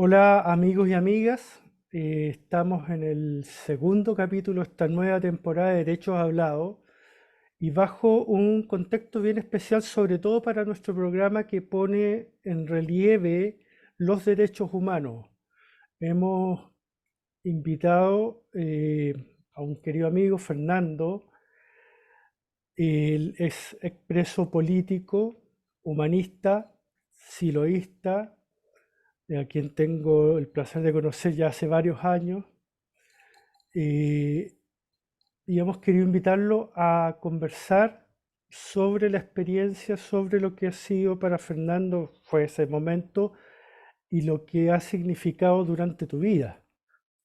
Hola amigos y amigas, estamos en el segundo capítulo de esta nueva temporada de Derechos Hablados y bajo un contexto bien especial, sobre todo para nuestro programa que pone en relieve los derechos humanos. Hemos invitado a un querido amigo, Fernando. Él es expreso político, humanista, siloísta, a quien tengo el placer de conocer ya hace varios años. eh, y hemos querido invitarlo a conversar sobre la experiencia, sobre lo que ha sido para Fernando, fue ese momento, y lo que ha significado durante tu vida.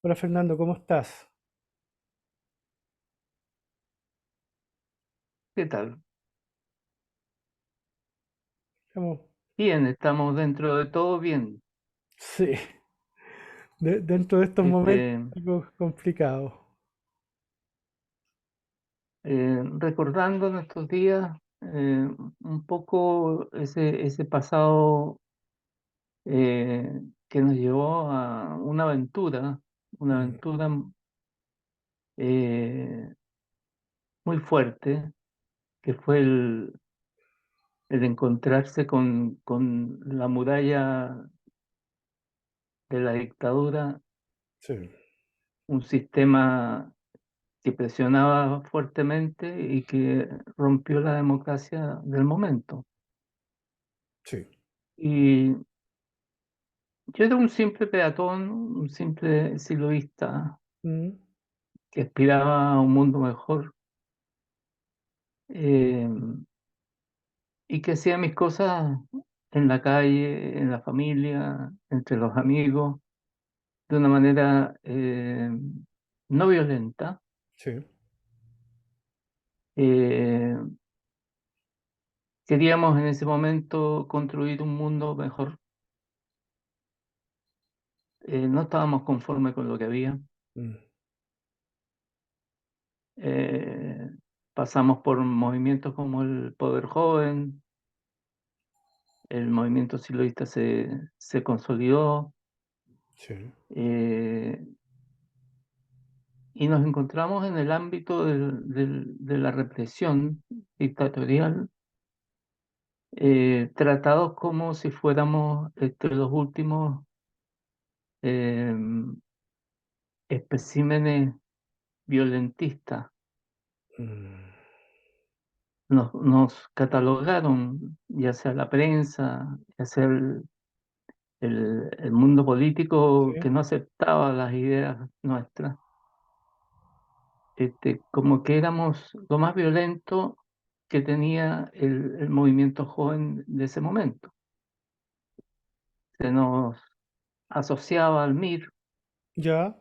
Hola Fernando, ¿cómo estás? ¿Qué tal? Estamos- Bien, estamos dentro de todo bien. sí, dentro de estos momentos Este, algo complicados. recordando en estos días un poco ese pasado que nos llevó a una Mm, aventura eh, muy fuerte, que fue el encontrarse con la muralla de la dictadura, sí, un sistema que presionaba fuertemente y que rompió la democracia del momento. sí. Y yo era un simple peatón, un simple siloísta Mm, que aspiraba a un mundo mejor, eh, y que hacía mis cosas en la calle, en la familia, entre los amigos, de una manera no violenta. sí. Eh, Queríamos en ese momento construir un mundo mejor. No estábamos conformes con lo que había. Mm, Eh, Pasamos por movimientos como el Poder Joven, el movimiento siloísta se consolidó, sí. eh, y nos encontramos en el ámbito de la represión dictatorial, tratados como si fuéramos los últimos em, especímenes violentistas. Mm, Nos catalogaron, ya sea la prensa, ya sea el mundo político sí. que no aceptaba las ideas nuestras, como que éramos lo más violento que tenía el movimiento joven de ese momento. Se nos asociaba al MIR, Ya,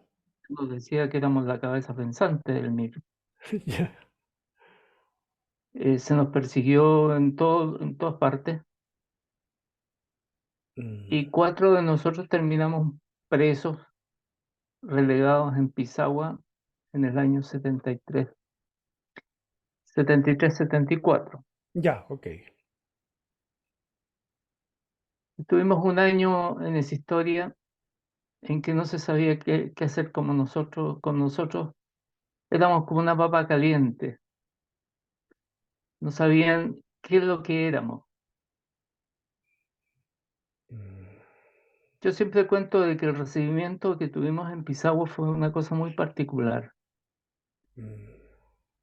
nos decía que éramos la cabeza pensante del MIR. ya. Se nos persiguió en todas partes, Mm, y 4 de nosotros terminamos presos, relegados en Pisagua en el año 73-74. ya, ok. Tuvimos un año en esa historia en que no se sabía qué hacer con nosotros. Éramos como una papa caliente, no sabían qué es lo que éramos. Mm, Yo siempre cuento de que el recibimiento que tuvimos en Pisagua fue una cosa muy particular. mm,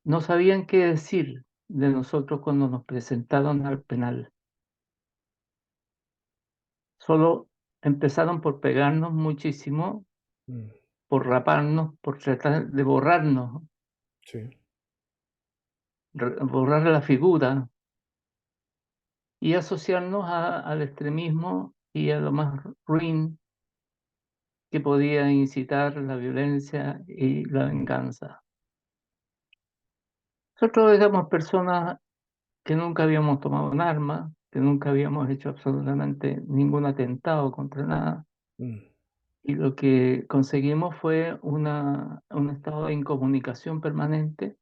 No sabían qué decir de nosotros cuando nos presentaron al penal. Solo empezaron por pegarnos muchísimo, mm, por raparnos, por tratar de borrarnos, sí. borrar la figura y asociarnos al extremismo y a lo más ruin que podía incitar la violencia y la venganza. Nosotros éramos personas que nunca habíamos tomado un arma, que nunca habíamos hecho absolutamente ningún atentado contra nada, Mm, y lo que conseguimos fue un estado de incomunicación permanente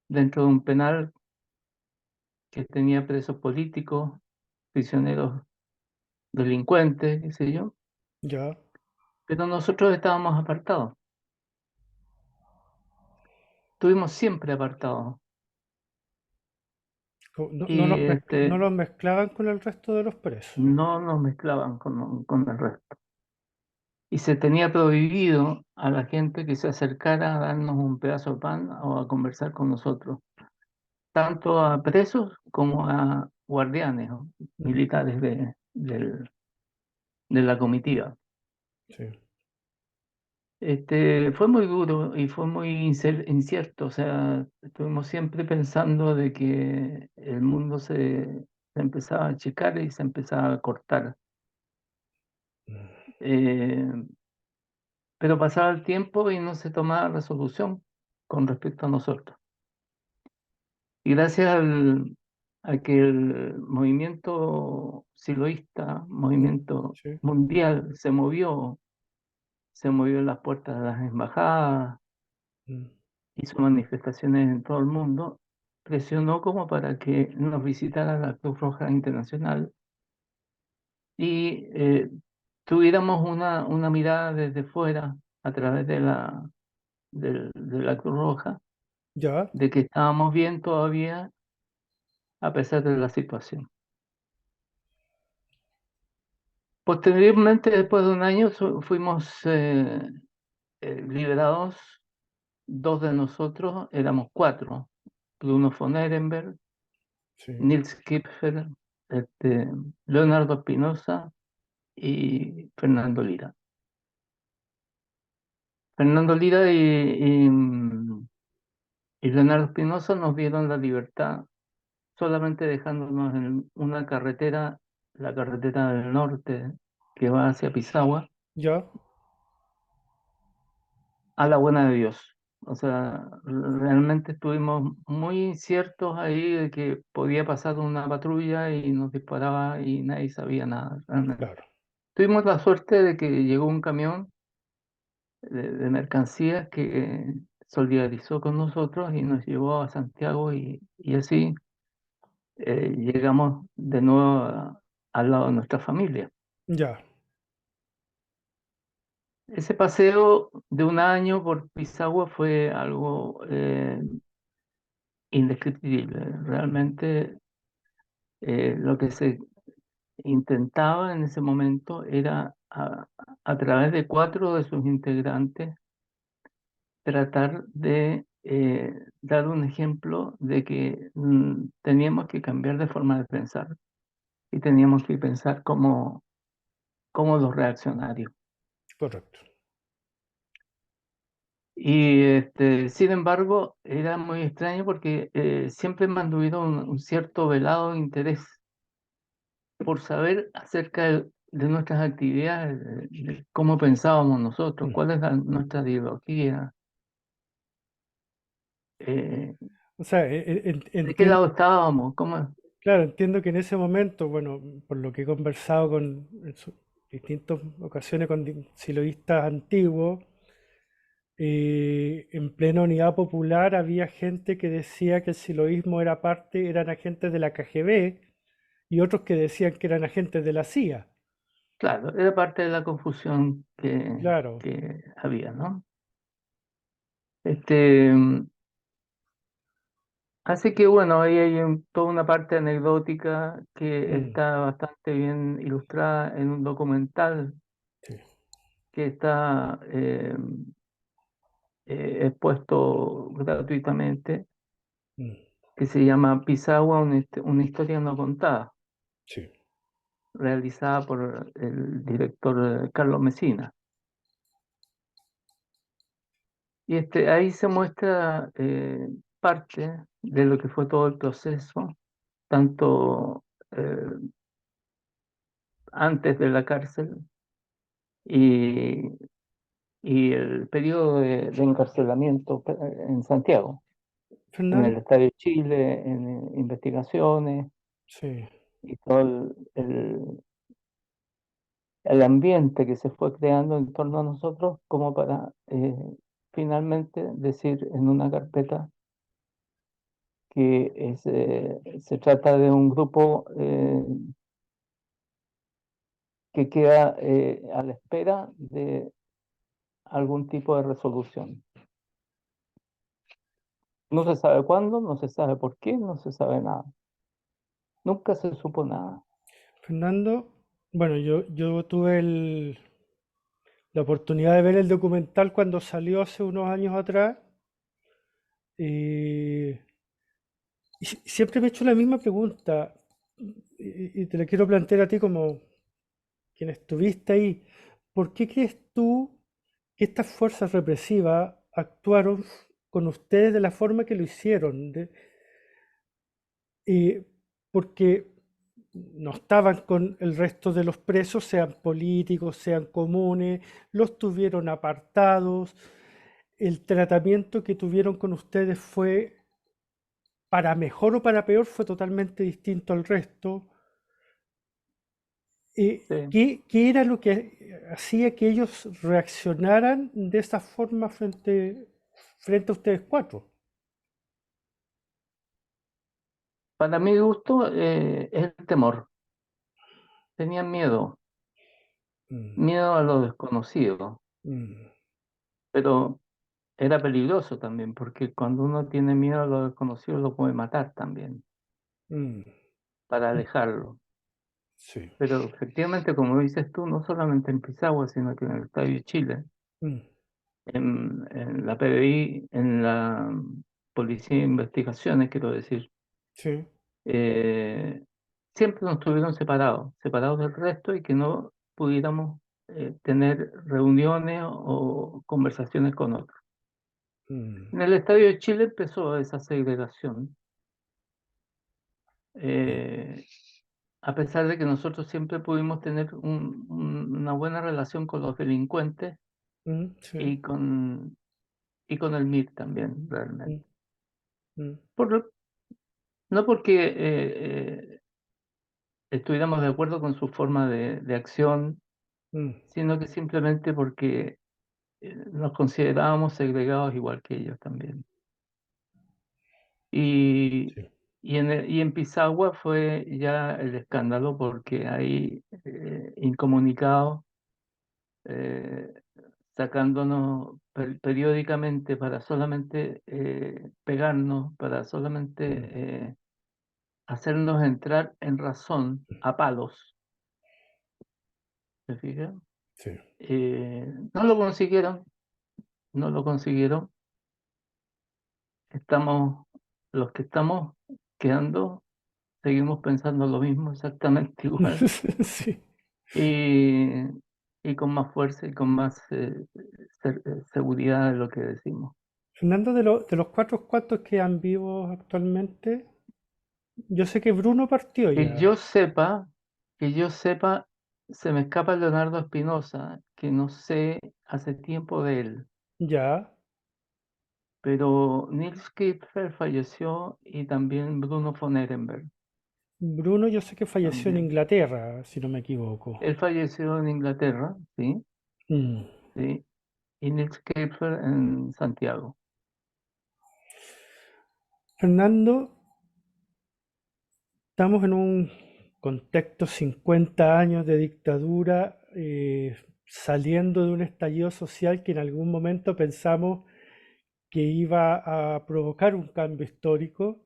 dentro de un penal que tenía presos políticos, prisioneros delincuentes, qué sé yo, ya. pero nosotros estábamos apartados, estuvimos siempre apartados. No, Y no los mezclaban con el resto de los presos. no nos mezclaban con el resto. Y se tenía prohibido a la gente que se acercara a darnos un pedazo de pan o a conversar con nosotros, tanto a presos como a guardianes o Mm, militares de la comitiva. sí. Fue muy duro y fue muy incierto, o sea, estuvimos siempre pensando de que el mundo se empezaba a achicar y se empezaba a cortar. Mm, Eh, pero pasaba el tiempo y no se tomaba resolución con respecto a nosotros. Y gracias a que el movimiento siloísta, mm, movimiento sí. mundial, se movió en las puertas de las embajadas, Mm, hizo manifestaciones en todo el mundo, presionó como para que nos visitara la Cruz Roja Internacional y tuviéramos una mirada desde fuera a través de la Cruz Roja, ya, de que estábamos bien todavía a pesar de la situación. Posteriormente, después de un año, fuimos liberados. Dos de nosotros, éramos cuatro: Bruno von Ehrenberg, sí. Nils Kipfer, Leonardo Espinosa y Fernando Lira. Fernando Lira y Leonardo Espinosa nos dieron la libertad solamente dejándonos en una carretera, la carretera del norte que va hacia Pisagua, Ya, a la buena de Dios. O sea, realmente estuvimos muy inciertos ahí de que podía pasar una patrulla y nos disparaba y nadie sabía nada, realmente. claro. Tuvimos la suerte de que llegó un camión de mercancías que solidarizó con nosotros y nos llevó a Santiago y así llegamos de nuevo al lado de nuestra familia. Ya. Ese paseo de un año por Pisagua fue algo indescriptible. Realmente lo que se intentaba en ese momento era, a través de cuatro de sus integrantes, tratar de dar un ejemplo de que teníamos que cambiar de forma de pensar y teníamos que pensar como los reaccionarios. Correcto. Y sin embargo, era muy extraño porque siempre mantuvieron un cierto velado interés por saber acerca de nuestras actividades, de cómo pensábamos nosotros, Mm. cuál es nuestra ideología, eh, O sea, de qué lado estábamos, cómo... claro, entiendo que en ese momento, bueno, por lo que he conversado en distintas ocasiones con siloístas antiguos, en plena unidad popular había gente que decía que el siloísmo era parte, eran agentes de la KGB y otros que decían que eran agentes de la CIA. Claro, era parte de la confusión Claro. que había, ¿no? Este, Así que bueno, ahí hay toda una parte anecdótica que Mm, está bastante bien ilustrada en un documental sí. que está expuesto gratuitamente, Mm, que se llama Pisagua, una historia no contada, sí. realizada por el director Carlos Mesina. Y ahí se muestra parte de lo que fue todo el proceso, tanto eh, antes de la cárcel y, y el periodo de encarcelamiento en Santiago, en el Fernando, Estadio Chile, en investigaciones sí. y todo el ambiente que se fue creando en torno a nosotros como para finalmente decir en una carpeta que se trata de un grupo que queda a la espera de algún tipo de resolución. No se sabe cuándo, no se sabe por qué, no se sabe nada. Nunca se supo nada. Fernando, bueno, yo tuve la oportunidad de ver el documental cuando salió hace unos años atrás y, siempre me he hecho la misma pregunta y te la quiero plantear a ti como quien estuviste ahí. ¿Por qué crees tú que estas fuerzas represivas actuaron con ustedes de la forma que lo hicieron? Eh, Porque no estaban con el resto de los presos, sean políticos, sean comunes, los tuvieron apartados. El tratamiento que tuvieron con ustedes fue, para mejor o para peor, fue totalmente distinto al resto. Sí. ¿Qué era lo que hacía que ellos reaccionaran de esa forma frente a ustedes cuatro? Para mi gusto, es el temor. Tenían miedo, Mm, miedo a lo desconocido, mm, pero era peligroso también, porque cuando uno tiene miedo a lo desconocido lo puede matar también, mm, para alejarlo. sí. Pero efectivamente, como dices tú, no solamente en Pisagua, sino que en el Estadio Chile, Mm, en la PDI, en la Policía de Investigaciones, quiero decir, sí. eh, siempre nos tuvieron separados, separados del resto y que no pudiéramos tener reuniones o conversaciones con otros. Mm, En el Estadio de Chile empezó esa segregación, mm, eh, a pesar de que nosotros siempre pudimos tener una buena relación con los delincuentes sí. y con el MIR también, realmente. Mm, mm, Por, no porque estuviéramos de acuerdo con su forma de acción, mm, sino que simplemente porque nos considerábamos segregados igual que ellos también. Y, sí. y en Pisagua fue ya el escándalo porque hay incomunicados eh, sacándonos periódicamente para solamente pegarnos, para Mm, solamente hacernos entrar en razón a palos, ¿se fijan? sí. No lo consiguieron, no lo consiguieron. Estamos, los que estamos quedando, seguimos pensando lo mismo, exactamente igual, Sí. y, y con más fuerza y con más seguridad de lo que decimos. Fernando, de los cuatro, ¿cuántos quedan vivos actualmente? Yo sé que Bruno partió Que ya. yo sepa, que yo sepa, se me escapa Leonardo Espinosa, que no sé hace tiempo de él, Ya. pero Nils Kipfer falleció y también Bruno von Ehrenberg Bruno, yo sé que falleció en también. Inglaterra, si no me equivoco. Él falleció en Inglaterra, sí, Mm. sí, y Nils Kipfer en Santiago. Fernando, estamos en un contexto 50 años de dictadura, saliendo de un estallido social que en algún momento pensamos que iba a provocar un cambio histórico.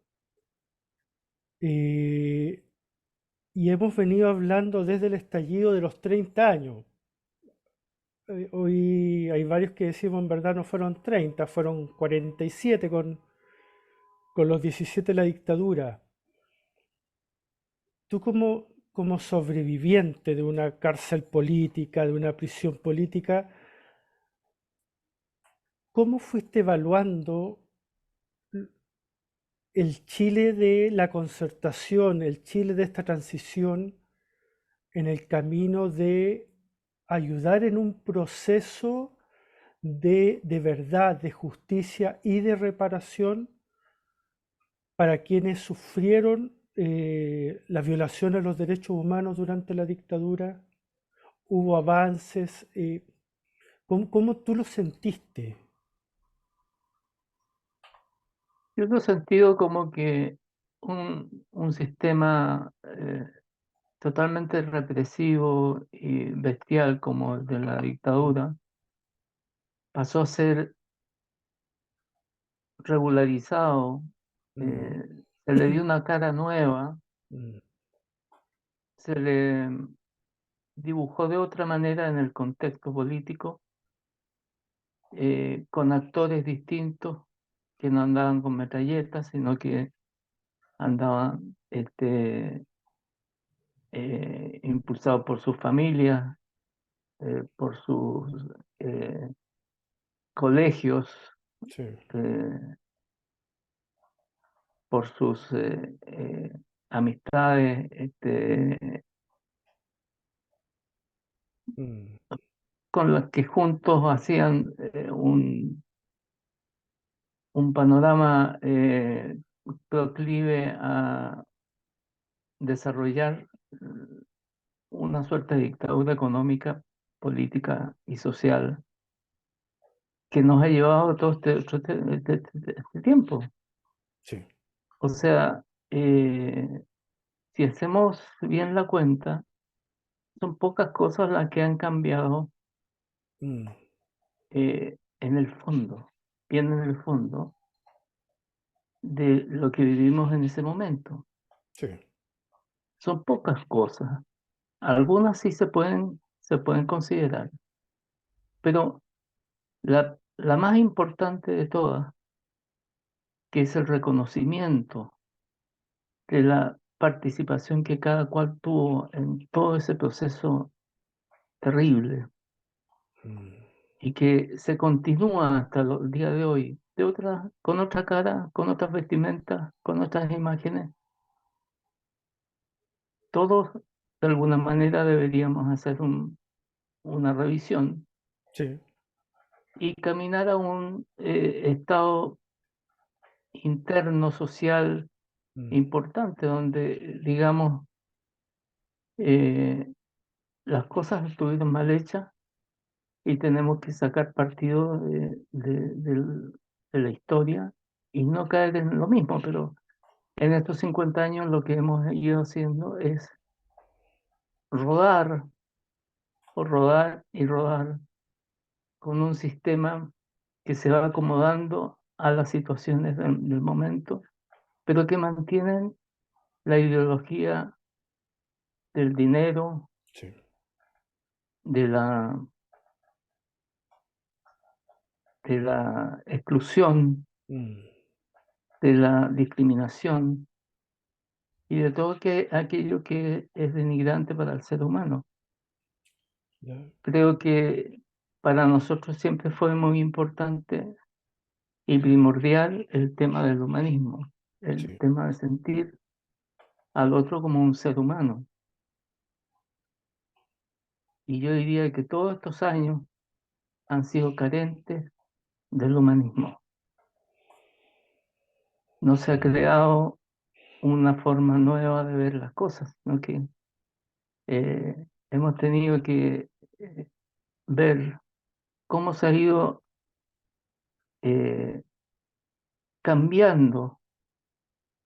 eh, y hemos venido hablando desde el estallido de los 30 años. Hoy hay varios que decimos en verdad no fueron 30, fueron 47 con los 17 de la dictadura. Tú como sobreviviente de una cárcel política, de una prisión política, ¿cómo fuiste evaluando el Chile de la concertación, el Chile de esta transición en el camino de ayudar en un proceso de verdad, de justicia y de reparación para quienes sufrieron la violación a los derechos humanos durante la dictadura? ¿Hubo avances? ¿Cómo tú lo sentiste? Yo lo he sentido como que un sistema totalmente represivo y bestial como el de la dictadura, pasó a ser regularizado, mm, se le dio una cara nueva, mm, se le dibujó de otra manera en el contexto político, con actores distintos que no andaban con metralletas, sino que andaban impulsados por sus familias, por sus eh, colegios, sí, eh, por sus amistades, mm, con las que juntos hacían un panorama proclive a desarrollar una suerte de dictadura económica, política y social que nos ha llevado todo este tiempo. sí, O sea, si hacemos bien la cuenta, son pocas cosas las que han cambiado mm, en el fondo, bien en el fondo, de lo que vivimos en ese momento. sí, Son pocas cosas. Algunas sí se pueden considerar, pero la más importante de todas, que es el reconocimiento de la participación que cada cual tuvo en todo ese proceso terrible mm, y que se continúa hasta el día de hoy, con otra cara, con otras vestimentas, con otras imágenes. Todos de alguna manera deberíamos hacer una revisión sí, y caminar a un estado interno social mm, importante donde, digamos, eh, las cosas estuvieron mal hechas y tenemos que sacar partido de la historia y no caer en lo mismo, pero en estos 50 años lo que hemos ido haciendo es rodar o rodar y rodar con un sistema que se va acomodando a las situaciones del momento, pero que mantienen la ideología del dinero, sí, de la, de la exclusión, mm, de la discriminación y de todo aquello que es denigrante para el ser humano. ya, Creo que para nosotros siempre fue muy importante y primordial el tema del humanismo, el sí, tema de sentir al otro como un ser humano. Y yo diría que todos estos años han sido carentes del humanismo. No se ha creado una forma nueva de ver las cosas, ¿no? Que hemos tenido que ver cómo se ha ido eh, cambiando,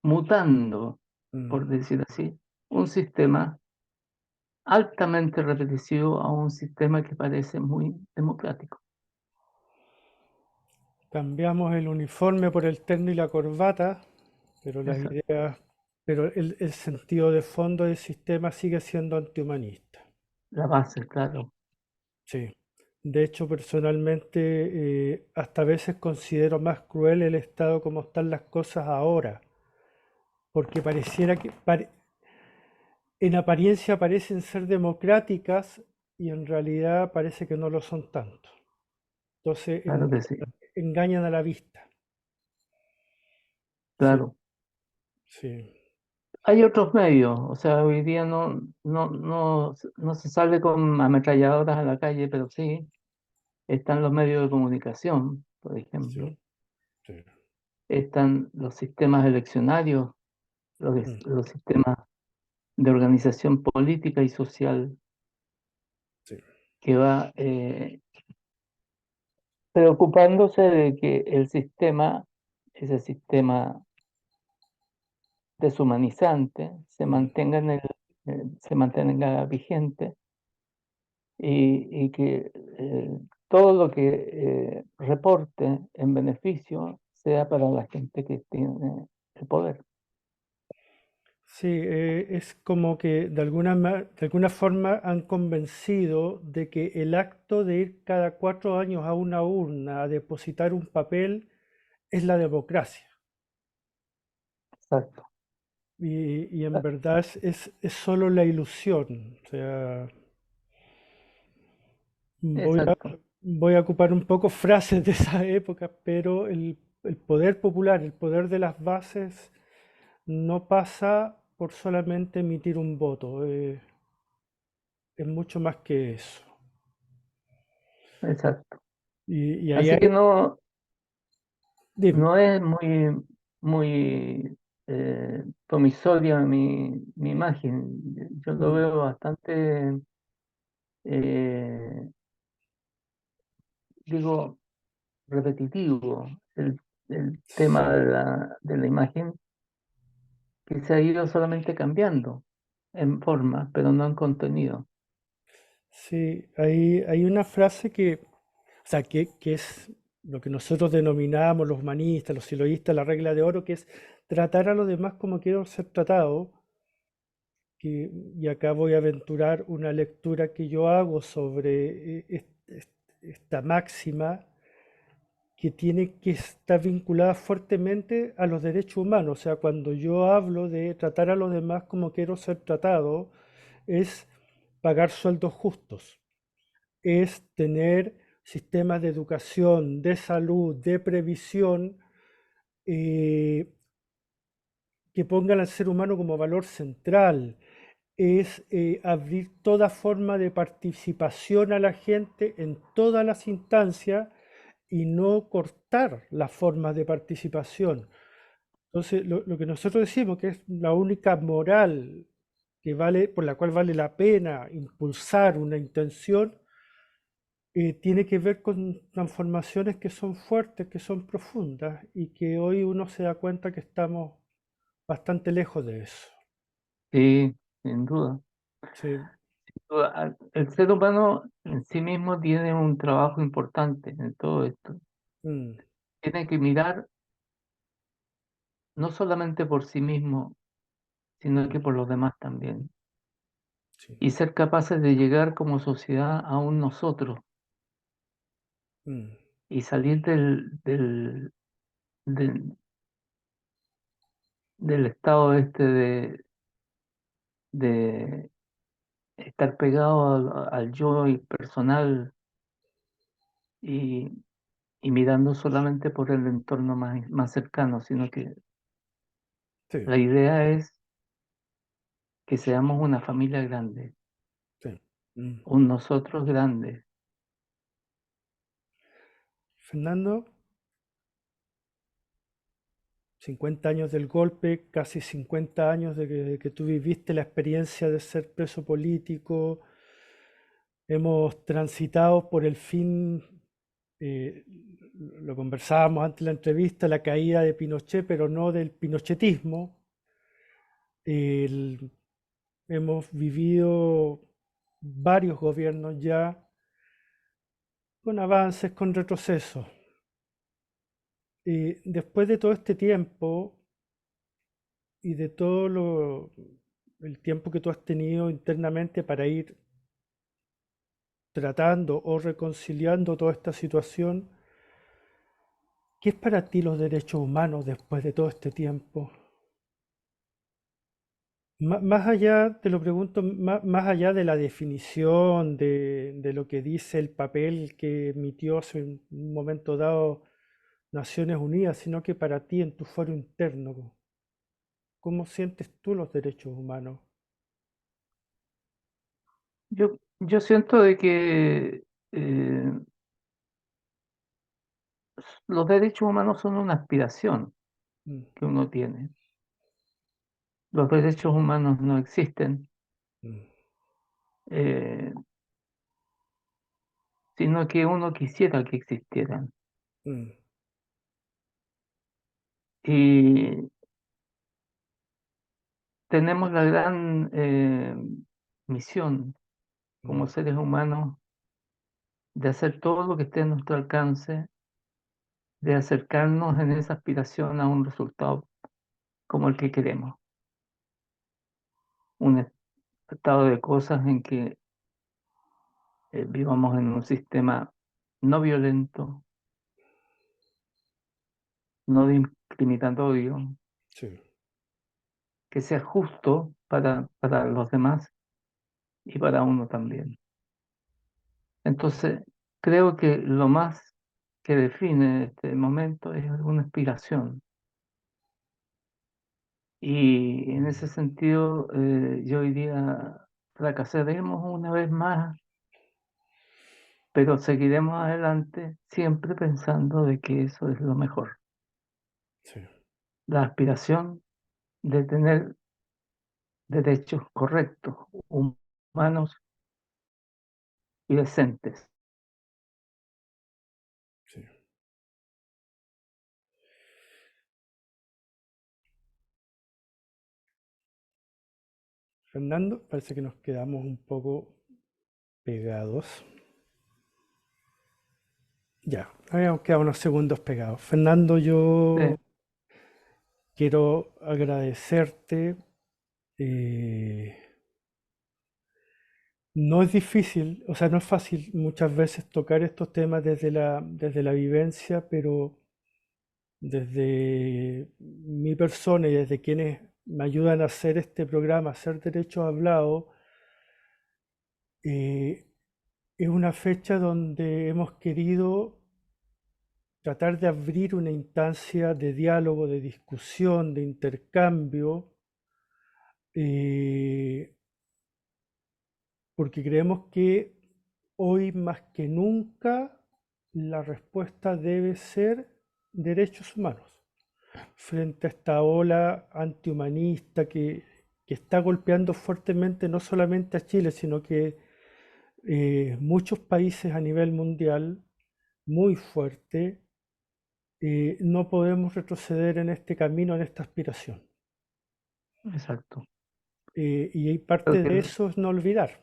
mutando, mm. por decir así, un sistema altamente repetitivo a un sistema que parece muy democrático. Cambiamos el uniforme por el terno y la corbata, pero las Esa, ideas, pero el sentido de fondo del sistema sigue siendo antihumanista. la base, claro, Sí. De hecho, personalmente, hasta a veces considero más cruel el estado como están las cosas ahora, porque pareciera que en apariencia parecen ser democráticas y en realidad parece que no lo son tanto. Entonces, claro que sí, engañan a la vista. Sí, claro. sí, Hay otros medios, o sea, hoy día no se sale con ametralladoras a la calle, pero sí están los medios de comunicación, por ejemplo, sí, sí, están los sistemas eleccionarios, mm, los sistemas de organización política y social sí, que va preocupándose de que el sistema, ese sistema deshumanizante, se mm, mantenga se mantenga vigente y que todo lo que reporte en beneficio sea para la gente que tiene el poder. Sí, es como que de alguna forma han convencido de que el acto de ir cada 4 años a una urna a depositar un papel es la democracia. Exacto. Y en verdad es solo la ilusión. O sea, voy a, Exacto. voy a ocupar un poco frases de esa época, pero el poder popular, el poder de las bases, no pasa por solamente emitir un voto, es mucho más que eso. Exacto. Y ahí Así que hay, no, dime, no es muy promisoria mi imagen. Yo lo mm, veo bastante, eh, digo, repetitivo el tema sí, de la imagen que se ha ido solamente cambiando en forma, pero no en contenido. sí, hay una frase o sea, que es lo que nosotros denominamos los humanistas, los siloístas, la regla de oro, que es tratar a los demás como quiero ser tratado. Y acá voy a aventurar una lectura que yo hago sobre esta máxima que está vinculada fuertemente a los derechos humanos. O sea, cuando yo hablo de tratar a los demás como quiero ser tratado, es pagar sueldos justos, es tener sistemas de educación, de salud, de previsión, eh, que pongan al ser humano como valor central, es abrir toda forma de participación a la gente en todas las instancias y no cortar las formas de participación. Entonces, lo que nosotros decimos que es la única moral que vale, por la cual vale la pena impulsar una intención, tiene que ver con transformaciones que son fuertes, que son profundas y que hoy uno se da cuenta que estamos bastante lejos de eso. Sí, sin duda. Sí, El ser humano en sí mismo tiene un trabajo importante en todo esto. mm, Tiene que mirar no solamente por sí mismo, sino que mm, por los demás también. sí, Y ser capaces de llegar como sociedad a un nosotros mm, y salir del, del estado este de estar pegado al yo y personal y, y mirando solamente por el entorno más cercano, sino que sí, la idea es que seamos una familia grande, sí. Mm. un nosotros grande. Fernando, 50 años del golpe, casi 50 años de que tú viviste la experiencia de ser preso político, hemos transitado por el fin, eh, lo conversábamos antes de la entrevista, la caída de Pinochet, pero no del pinochetismo. El- Hemos vivido varios gobiernos ya con avances, con retrocesos. Después de todo este tiempo y de el tiempo que tú has tenido internamente para ir tratando o reconciliando toda esta situación, ¿qué es para ti los derechos humanos después de todo este tiempo? Más allá, te lo pregunto, más allá de la definición de lo que dice el papel que emitió hace un momento dado Naciones Unidas, sino que para ti en tu foro interno, ¿cómo sientes tú los derechos humanos? Yo siento de que los derechos humanos son una aspiración Mm, que uno tiene. Los derechos humanos no existen, mm, eh, sino que uno quisiera que existieran. mm, Y tenemos la gran misión Mm, como seres humanos de hacer todo lo que esté a nuestro alcance, de acercarnos en esa aspiración a un resultado como el que queremos, un estado de cosas en que vivamos en un sistema no violento, no discriminatorio, sí, que sea justo para los demás y para uno también. Entonces, creo que lo más que define este momento es una inspiración. Y en ese mm, sentido, yo hoy día fracasaremos una vez más, pero seguiremos adelante siempre pensando de que eso es lo mejor. sí. La aspiración de tener derechos correctos, humanos y decentes. Sí. Fernando, parece que nos quedamos un poco pegados. Ya, habíamos quedado unos segundos pegados. Fernando, Sí, yo quiero agradecerte. eh, no es difícil, o sea, no es fácil muchas veces tocar estos temas desde la vivencia, pero desde mi persona y desde quienes me ayudan a hacer este programa, a hacer Derechos Hablados, eh, es una fecha donde hemos querido tratar de abrir una instancia de diálogo, de discusión, de intercambio, eh, porque creemos que hoy más que nunca la respuesta debe ser derechos humanos frente a esta ola antihumanista que está golpeando fuertemente no solamente a Chile, sino que muchos países a nivel mundial, muy fuerte. No podemos retroceder en este camino, en esta aspiración. exacto. Y hay Creo parte que de eso es no olvidar.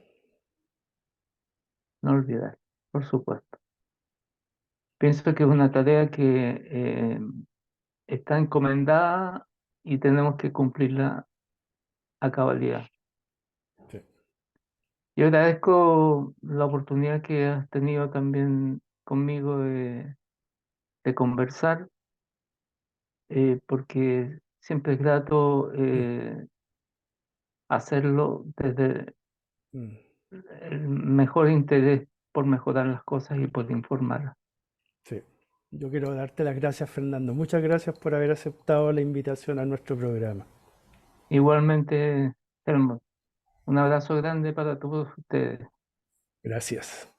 no olvidar, por supuesto. Pienso que es una tarea que está encomendada y tenemos que cumplirla a cabalidad. Sí. Yo agradezco la oportunidad que has tenido también conmigo de conversar, porque siempre es grato Mm, hacerlo desde mm. el mejor interés por mejorar las cosas y por informar. Sí. Yo quiero darte las gracias, Fernando. Muchas gracias por haber aceptado la invitación a nuestro programa. Igualmente, Helmut, un abrazo grande para todos ustedes. Gracias.